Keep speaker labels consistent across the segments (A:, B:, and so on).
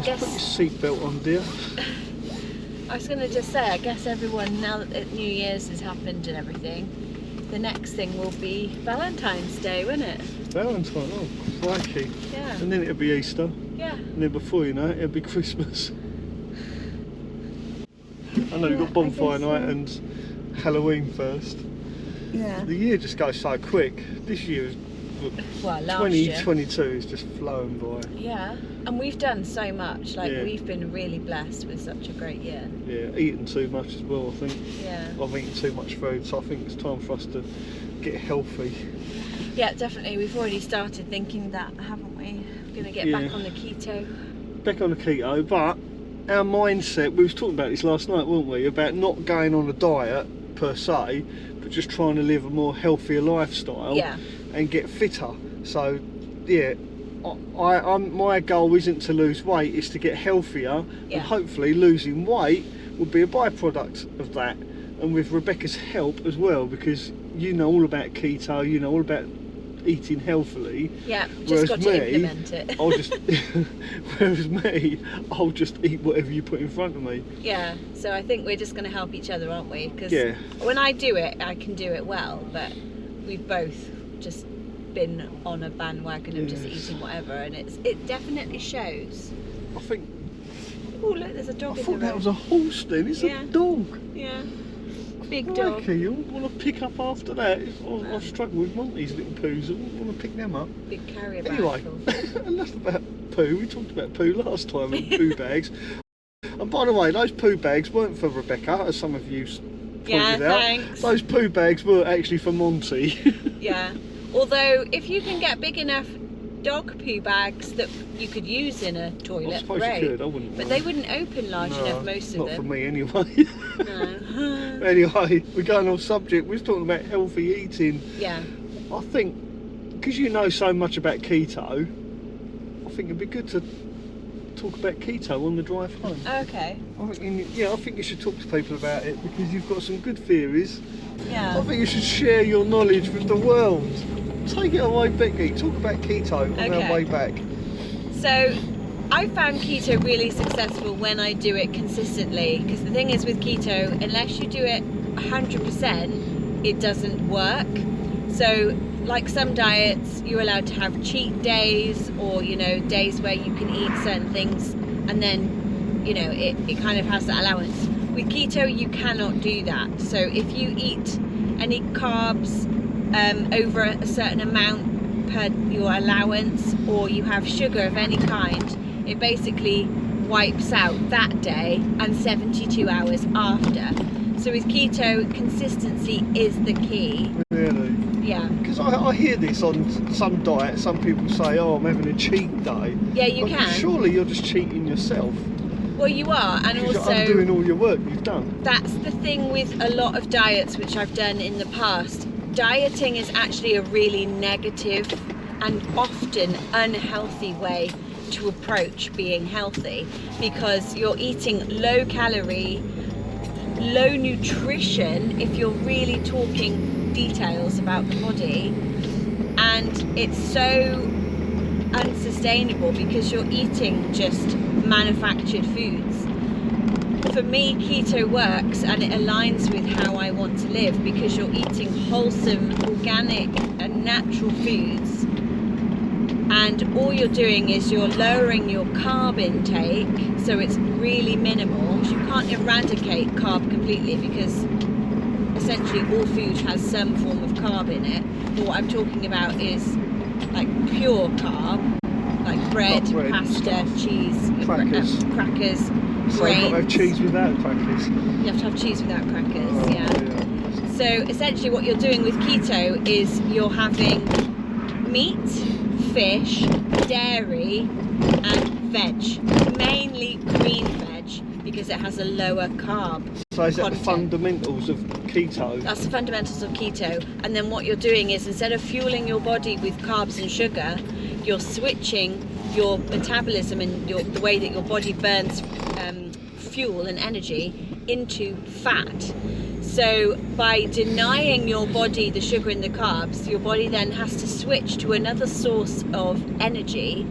A: Yes, put your seatbelt on, dear.
B: I was going to just say, I guess everyone, now that New Year's has happened and everything, the next thing will be Valentine's Day, won't it?
A: Valentine, oh crikey.
B: Yeah.
A: And then it'll be Easter.
B: Yeah.
A: And then before you know it, it'll be Christmas. I know you've got bonfire night and Halloween first.
B: Yeah.
A: The year just goes so quick. This year is,
B: well, last year.
A: 2022 is just flowing by.
B: Yeah. And we've done so much. Like,
A: Yeah.
B: we've been really blessed with such a great year.
A: Yeah, eating too much as well, I think.
B: Yeah.
A: I've eaten too much food, so I think it's time for us to get healthy.
B: Yeah, definitely. We've already started thinking that, haven't we? We're going to get back on the keto.
A: Back on the keto, but our mindset, we was talking about this last night, weren't we? About not going on a diet per se, but just trying to live a more healthier lifestyle and get fitter. So, yeah, my goal isn't to lose weight, it's to get healthier, and hopefully losing weight will be a byproduct of that. And with Rebecca's help as well, because you know all about keto, you know all about eating healthily.
B: Yeah, just got to implement it.
A: Whereas me, I'll just eat whatever you put in front of me.
B: Yeah, so I think we're just going to help each other, aren't we? Because when I do it, I can do it well, but we've both just been on a bandwagon of just eating whatever, and it definitely shows.
A: I think.
B: Oh look, there's a dog in the road. I thought
A: that was a horse then. It's a dog.
B: Yeah. Big dog.
A: Okay, you want to pick up after that? I struggle with Monty's little poos. I want to pick them up.
B: Big carrier bag.
A: Anyway, enough about poo. We talked about poo last time and poo bags. And by the way, those poo bags weren't for Rebecca, as some of you pointed out.
B: Thanks.
A: Those poo bags were actually for Monty.
B: Yeah. Although, if you can get big enough dog poo bags that you could use in a toilet,
A: I suppose you could, I wouldn't.
B: But they wouldn't open large enough, most of them.
A: Not for me anyway.
B: No.
A: Anyway, we're going off subject. We're talking about healthy eating.
B: Yeah.
A: I think, because you know so much about keto, I think it'd be good to talk about keto on the drive home.
B: Okay.
A: I think you should talk to people about it, because you've got some good theories.
B: Yeah.
A: I think you should share your knowledge with the world. Take it away, Becky. Talk about keto on our way back.
B: So, I found keto really successful when I do it consistently, because the thing is with keto, unless you do it 100%, it doesn't work. So, like some diets, you're allowed to have cheat days, or days where you can eat certain things, and then it kind of has that allowance. With keto, you cannot do that. So if you eat any carbs over a certain amount per your allowance, or you have sugar of any kind, it basically wipes out that day and 72 hours after. So with keto, consistency is the key.
A: Really?
B: Yeah.
A: Because I hear this on some diets. Some people say, "Oh, I'm having a cheat day."
B: Yeah, you can.
A: Surely you're just cheating yourself.
B: Well, you are, and also
A: I'm doing all your work you've done.
B: That's the thing with a lot of diets which I've done in the past. Dieting is actually a really negative and often unhealthy way to approach being healthy, because you're eating low calorie, low nutrition, if you're really talking details about the body, and it's so unsustainable because you're eating just manufactured foods. For me, keto works, and it aligns with how I want to live, because you're eating wholesome, organic and natural foods, and all you're doing is you're lowering your carb intake, so it's really minimal. You can't eradicate carb completely, because essentially all food has some form of carb in it, but what I'm talking about is like pure carb, like bread, pasta, cheese, crackers,
A: so you've got to have cheese without crackers.
B: You have to have cheese without crackers, yeah. So essentially what you're doing with keto is you're having meat, fish, dairy and veg, mainly green veg, because it has a lower carb
A: So is that
B: content.
A: the fundamentals of keto?
B: That's the fundamentals of keto. And then what you're doing is, instead of fueling your body with carbs and sugar, you're switching your metabolism and the way that your body burns fuel and energy into fat. So by denying your body the sugar and the carbs, your body then has to switch to another source of energy,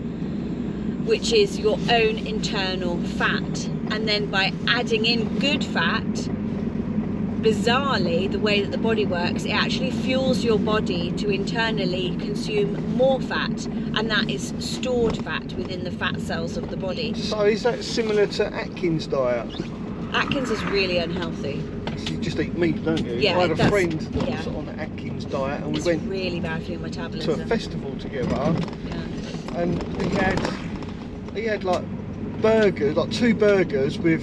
B: which is your own internal fat. And then by adding in good fat, bizarrely, the way that the body works, it actually fuels your body to internally consume more fat, and that is stored fat within the fat cells of the body.
A: So is that similar to Atkins diet?
B: Atkins is really unhealthy.
A: You just eat meat, don't you?
B: Yeah,
A: I had a friend that
B: yeah.
A: was on the Atkins diet, and
B: It's
A: we went
B: really bad for your metabolism.
A: to a festival together,
B: Yeah.
A: and he had like burgers, like 2 burgers with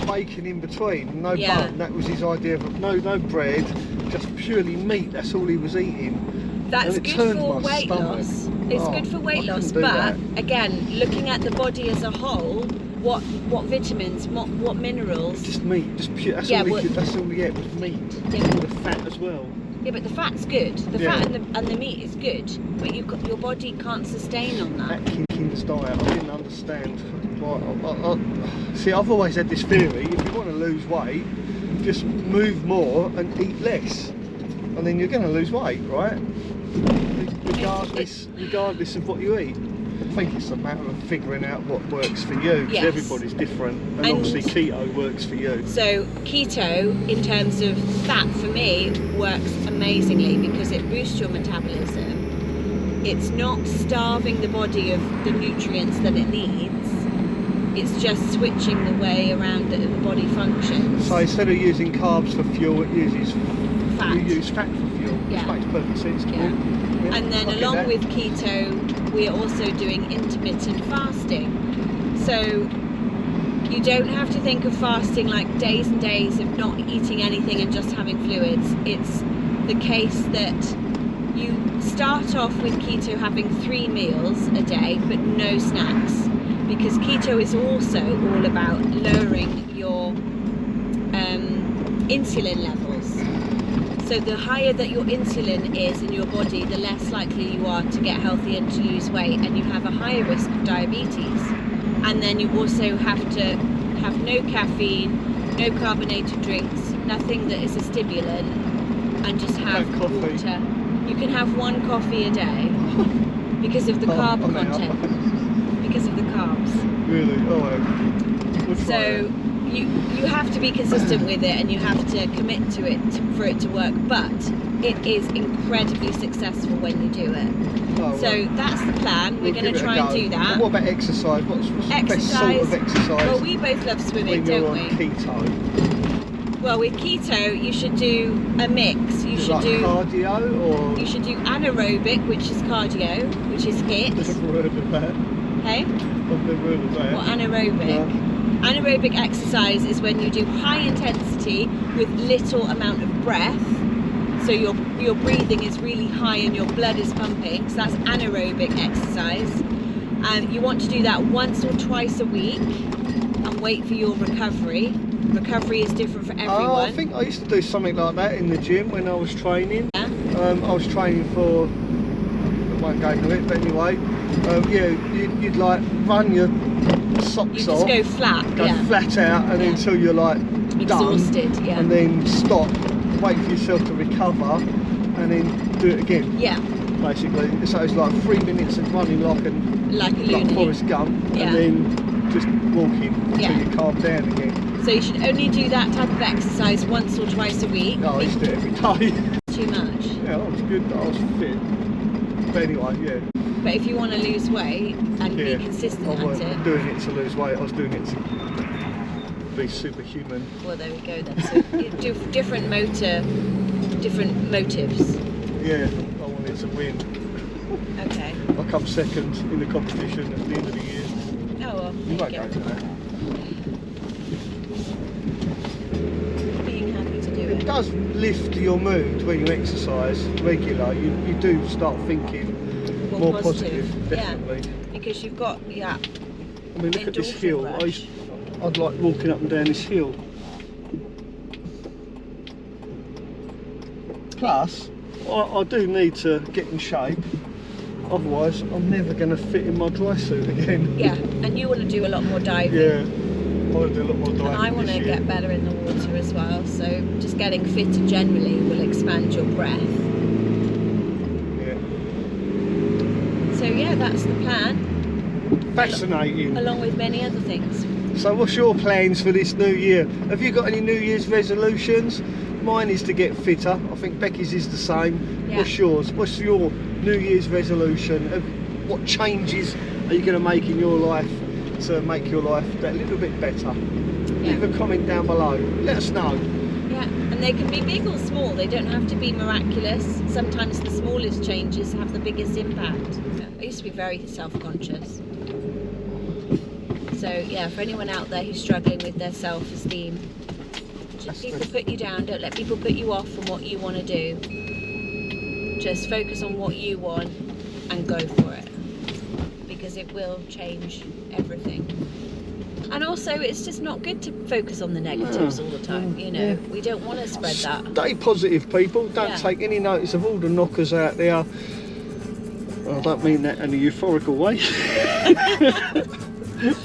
A: bacon in between, no bun. That was his idea of no bread, just purely meat. That's all he was eating.
B: That's good for weight loss. It's good for weight loss, but again, looking at the body as a whole, what vitamins, what minerals?
A: Just meat, just pure. That's all we ate was meat.
B: Yeah.
A: All the fat as well.
B: Yeah, but the fat's good. The fat and the meat is good, but your body can't sustain on that.
A: Atkins diet, I didn't understand. See, I've always had this theory: if you want to lose weight, just move more and eat less, and then you're going to lose weight, right? Regardless of what you eat. I think it's a matter of figuring out what works for you, because everybody's different, and obviously keto works for you.
B: So keto, in terms of fat, for me, works amazingly because it boosts your metabolism. It's not starving the body of the nutrients that it needs. It's just switching the way around that the body functions.
A: So instead of using carbs for fuel, it uses
B: fat.
A: You use fat for fuel, which makes perfect sense to me. Yeah,
B: and then along with keto, we're also doing intermittent fasting. So you don't have to think of fasting like days and days of not eating anything and just having fluids. It's the case that you start off with keto having 3 meals a day but no snacks, because keto is also all about lowering your insulin levels. So the higher that your insulin is in your body, the less likely you are to get healthy and to lose weight, and you have a higher risk of diabetes. And then you also have to have no caffeine, no carbonated drinks, nothing that is a stimulant, and just have water. You can have 1 coffee a day because of the carb content, because of the carbs.
A: Really? Oh,
B: so you have to be consistent with it, and you have to commit to it for it to work, but it is incredibly successful when you do it.
A: Oh,
B: so that's the plan. We're going to try and do that.
A: And what about exercise? What's the best sort of exercise?
B: Well, we both love swimming, don't we?
A: Keto.
B: Well, with keto, you should do a mix. You should do
A: cardio, or
B: you should do anaerobic, which is cardio, which is HIIT.
A: I've never heard of that.
B: Hey?
A: I've never heard of that.
B: What, anaerobic?
A: Yeah.
B: Anaerobic exercise is when you do high intensity with little amount of breath. So your breathing is really high and your blood is pumping. So that's anaerobic exercise. And you want to do that once or twice a week and wait for your recovery. Recovery is different for everyone.
A: Oh, I think I used to do something like that in the gym when I was training.
B: Yeah.
A: I was training for, I won't go into it, but anyway, you'd like run your socks off.
B: You just go flat.
A: Go flat out, and then until you're like
B: exhausted,
A: done, and then stop, wait for yourself to recover, and then do it again.
B: Yeah.
A: Basically, so it's like 3 minutes of running like a
B: lunatic.
A: Forrest Gump, and then just walking until you calm down again.
B: So you should only do that type of exercise once or twice a week.
A: No, I used to do it every day.
B: Too much.
A: Yeah, I was good. I was fit. But anyway, yeah.
B: But if you want to lose weight and be consistent
A: I wasn't
B: at it,
A: doing it to lose weight. I was doing it to be superhuman.
B: Well, there we go then. So you do different motives.
A: Yeah, I wanted to win.
B: Okay.
A: I come second in the competition at the end of the year.
B: Oh well.
A: You won't go to that.
B: Being happy to do
A: It does lift your mood when you exercise regular. You do start thinking more positive, definitely.
B: Yeah, because you've got
A: I mean, look at this hill.
B: Rush.
A: I'd like walking up and down this hill. Plus, I do need to get in shape. Otherwise, I'm never going to fit in my dry suit again.
B: Yeah, and you want to do a lot more diving.
A: Yeah, I want to do a lot more diving.
B: And I want to get better in the water as well. So just getting fitter generally will expand your breath.
A: Yeah.
B: So yeah, that's the plan.
A: Fascinating.
B: Along with many other things.
A: So what's your plans for this new year? Have you got any New Year's resolutions? Mine is to get fitter. I think Becky's is the same.
B: Yeah.
A: What's yours? What's your New Year's resolution? What changes are you going to make in your life to make your life that little bit better?
B: Yeah.
A: Leave a comment down below. Let us know.
B: Yeah, and they can be big or small. They don't have to be miraculous. Sometimes the smallest changes have the biggest impact. I used to be very self-conscious. So yeah, for anyone out there who's struggling with their self-esteem, just people put you down. Don't let people put you off from what you want to do. Just focus on what you want and go for it, because it will change everything. And also, it's just not good to focus on the negatives all the time, you know. We don't want to spread that.
A: Stay positive, people. Don't take any notice of all the knockers out there. I don't mean that in a euphorical way.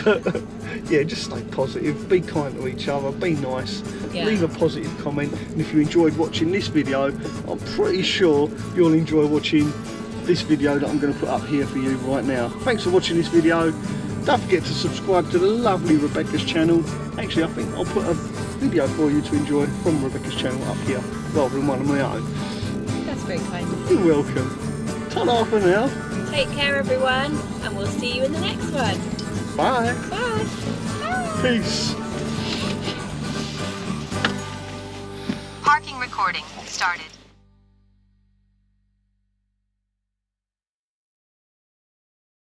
A: But yeah, just stay positive, be kind to each other, be nice, leave a positive comment, and if you enjoyed watching this video, I'm pretty sure you'll enjoy watching this video that I'm going to put up here for you right now. Thanks for watching this video. Don't forget to subscribe to the lovely Rebecca's channel. Actually, I think I'll put a video for you to enjoy from Rebecca's channel up here, rather than one of my own.
B: That's very kind of
A: you. You're welcome. Ta-ra for now.
B: Take care, everyone, and we'll see you in the next one.
A: Bye.
B: Bye. Bye.
A: Peace.
C: Parking recording started.